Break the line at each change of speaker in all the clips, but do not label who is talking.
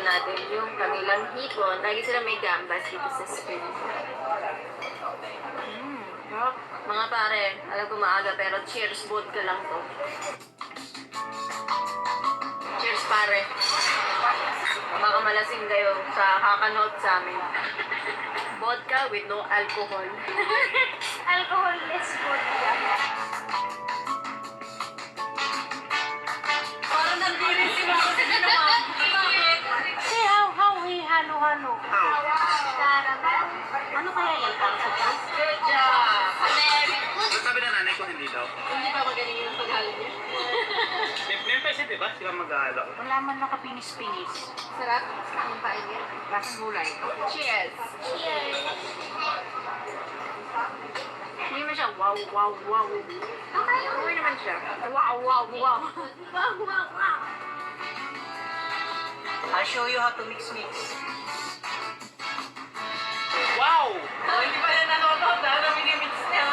natin yung kanilang hipon. Lagi sila may gambas dito sa screen. Mga pare, alam ko maaga pero cheers, vodka lang to. Cheers pare. Baka malasing kayo sa kakanood sa amin. Vodka with no alcohol.
Alcohol-less vodka.
Parang nandirin si Mama sa gano'n.
Say how we halo-halo. Ano kaya yan?
Good job!
Sabi na nanay ko hindi daw.
Hindi pa magaling yung paghalo niya.
Meron pa isa, di ba? Sila mag-aalo.
Wala man nakapinis-pinis.
Sarap. Ang pain niya.
Lasang gulay.
Cheers!
Cheers!
Hindi naman siya wow, wow, wow.
Okay.
Okay naman siya. Wow, wow, wow.
Wow, wow, wow. I'll show you how to mix.
Wow!
Oh, hindi pa na nanonood ha? Namimix niya.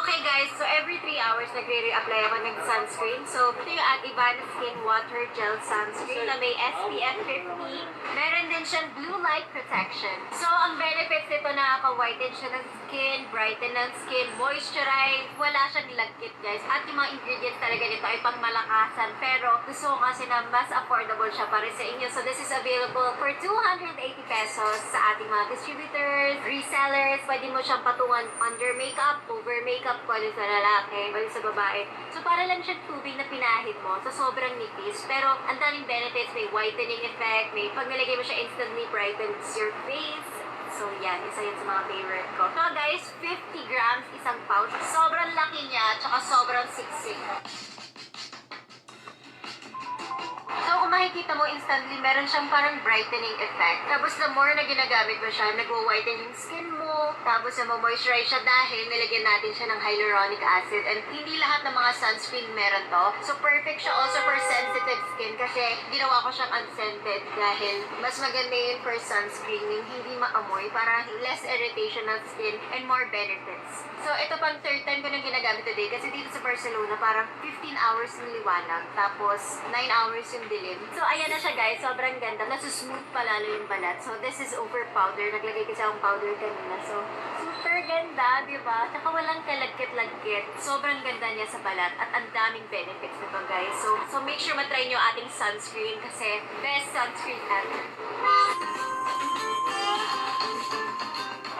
Okay guys, so every 3 hours nagre-reapply ako ng sunscreen. So ito yung Advanced Skin Water Gel Sunscreen na may SPF 50. Meron din siyang blue light protection. So ang benefits nito, nakaka-whiten siya ng skin, brighten ng skin, moisturize, wala siyang lagkit guys. At yung mga ingredients talaga nito ay pangmalakasan. Pero gusto ko kasi na mas affordable siya para sa inyo. So this is available for 280 pesos sa ating mga distributors, resellers. Pwede mo siyang patungan under makeup, over makeup, pwede sa lalaki, pwede sa babae. So para lang siyang tubig na pinahid mo. So sobrang nipis. Pero ang daming benefits. May whitening effect. May pag nilagay mo siya, instantly brightens your face. So yan, isa yan sa mga favorite ko. So guys, 50 grams isang pouch. Sobrang laki niya, tsaka sobrang siksik. So kung makikita mo instantly, meron siyang parang brightening effect. Tapos the more na ginagamit mo siya, nagwo-whiten yung skin mo. Tapos moisturize siya dahil nilagyan natin siya ng hyaluronic acid. And hindi lahat ng mga sunscreen meron to. So perfect siya also for sensitive skin kasi ginawa ko siyang unscented dahil mas maganda yun for sunscreen yung hindi maamoy para less irritation ng skin and more benefits. So ito pang third time ko nang ginagamit today kasi dito sa Barcelona parang 15 hours yung liwanag tapos 9 hours yung dilim. So ayan na siya guys, sobrang ganda. Nasusmooth pa lalo yung balat. So this is over powder. Naglagay kasi akong powder kanina. So super ganda, di ba? Tsaka walang kalagkit-lagkit. Sobrang ganda niya sa balat at ang daming benefits nito guys. So make sure matry nyo ating sunscreen kasi best sunscreen ever.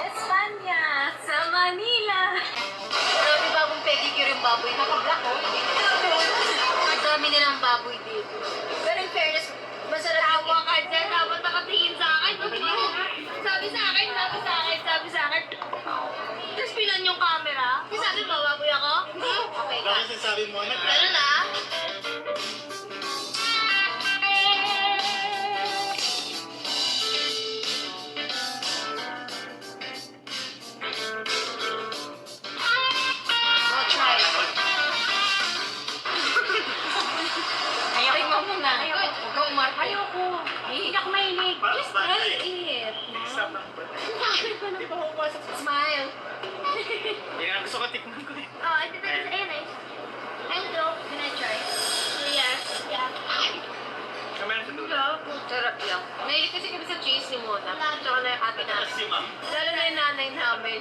Espanya! Sa Manila! Grabe bagong pedicure yung baboy. Naka-black oh. Ang dami nilang baboy dito. Pero in fairness, masarap yung... Tawa ka dyan. Dapat nakatingin sa akin. Sabi sa akin. Tapos pinan yung camera. Sabi mo, baboy ako? Okay ka.
Bakit sinasabi mo na?
Ganun ah. Oh, try. Ayoko mo muna. Go, Mark.
Ayoko. Hindi ako mahilig.
Just try it.
Exam ng Di ba pumapasok sa...
Smile.
Yan ang gusto ko tikman ko eh.
Oh, it depends. Ayan eh. Hello. Can I try? Yes. Yeah.
Meron sa dulo.
Sarap lang. Nahilig kasi kami sa cheese ni Mona. Tsaka na yung ate namin.
Si ma'am.
Lalo na yung nanay namin.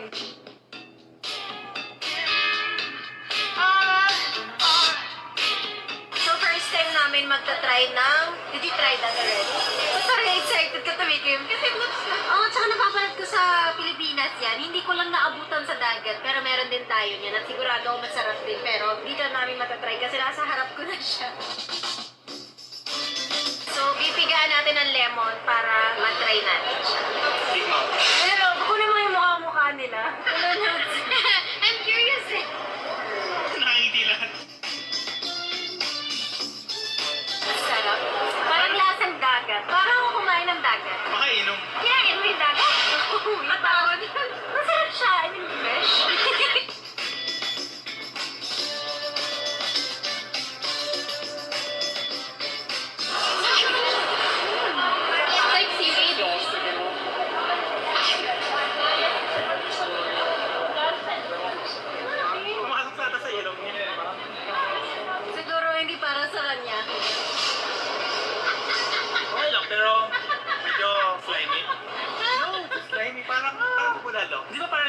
So first time namin magta-try ng... Did you try that already? So parang excited ka tumikim. Kasi tsaka napapanood ko sa Pilipinas yan. Hindi ko lang naabutan sa dagat. Pero meron din tayo niyan. At sigurado ako masarap din. Pero dito namin matatry kasi nasa harap ko na siya. So pipigaan natin ng lemon para matry natin siya.
Tikman.
Pero kunin mo yung mukha nila. I'm curious eh.
Nakangiti lahat.
Sarap. Parang lasang dagat. Parang ako kumain ng dagat.
Makainom.
Kinain mo yung dagat? Matawad. Masarap siya. I mean, fresh. It's like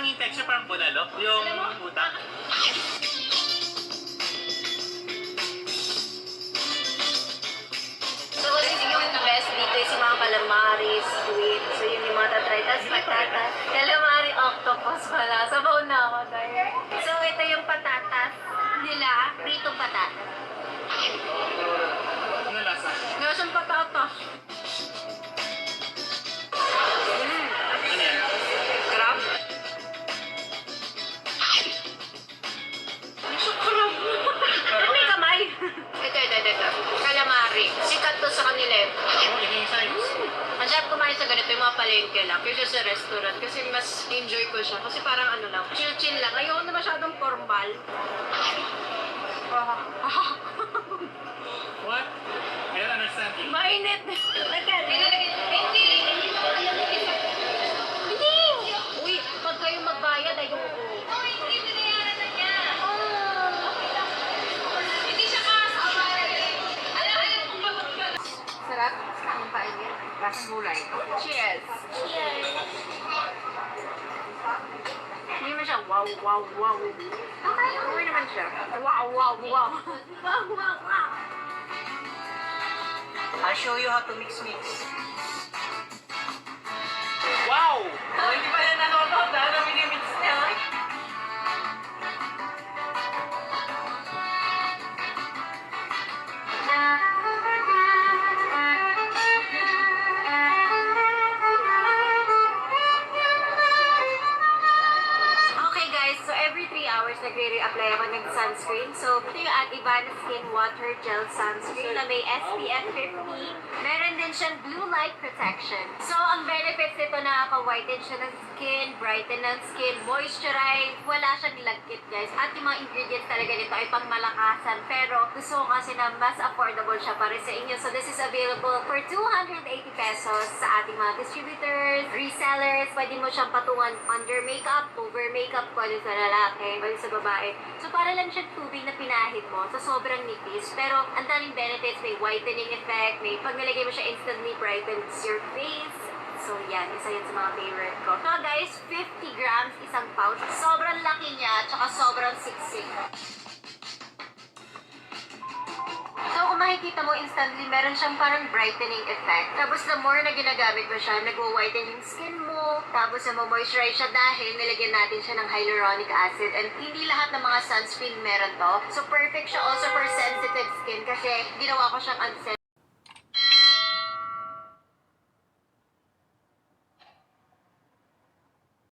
parang yung texture parang bulalo. Yung utak.
So, kasi yung best dito is yung mga calamari, squid. So, yun yung mga tatry. Tapos patatas. Calamari, octopus pala. Sabaw na ako, guys. So, ito yung patatas nila. Pritong patatas.
Ano lasa?
Lasang patatas.
Ano yan?
Crab. Gusto crab. May kamay. Ito. Calamari. Sikat to sa kanila eh.
Oh, yung size.
Masarap kumain sa ganito yung mga palengke lang kaysa sa restaurant kasi mas enjoy ko siya. Kasi parang ano lang, chill-chill lang. Ayoko na masyadong formal.
What? I don't understand you.
Mainit. Hindi! Uy, pag kayo magbayad, ayoko. Sarap. Ang painit. Lasang gulay. Cheers! Cheers! Hindi mo siya wow. Okay. Okay naman siya. Wow.
I'll show you how to mix.
Wow!
Oh, hindi pa yan nanonood dahil na minimix niya.
Okay guys, so every 3 hours nagre-reapply ako ng sunscreen. So ito yung Adivana Skin Water Gel Sunscreen na may SPF 50. Meron din siyang blue light protection. So ang benefits nito, nakaka-whiten siya ng skin, brighten ng skin, moisturize, wala siyang lagkit guys. At yung mga ingredients talaga nito ay pangmalakasan. Pero gusto ko kasi na mas affordable siya para sa inyo. So this is available for 280 pesos sa ating mga distributors, resellers. Pwede mo siyang patungan under makeup, over makeup, pwede sa lalaki, pwede sa babae. So para lang siyang tubig na pinahid mo sa sobrang nipis. Pero ang daming benefits, may whitening effect, may pag nilagay mo siya instantly brightens your face. So yan, isa yan sa mga favorite ko. So guys, 50 grams isang pouch. Sobrang laki niya, tsaka sobrang siksik. So, kung makikita mo instantly, meron siyang parang brightening effect. Tapos, the more na ginagamit mo siya, nag-whiten yung skin mo. Tapos, moisturize siya dahil nilagyan natin siya ng hyaluronic acid. And hindi lahat ng mga sunscreen meron to. So, perfect siya also for sensitive skin kasi ginawa ko siyang unsensitive.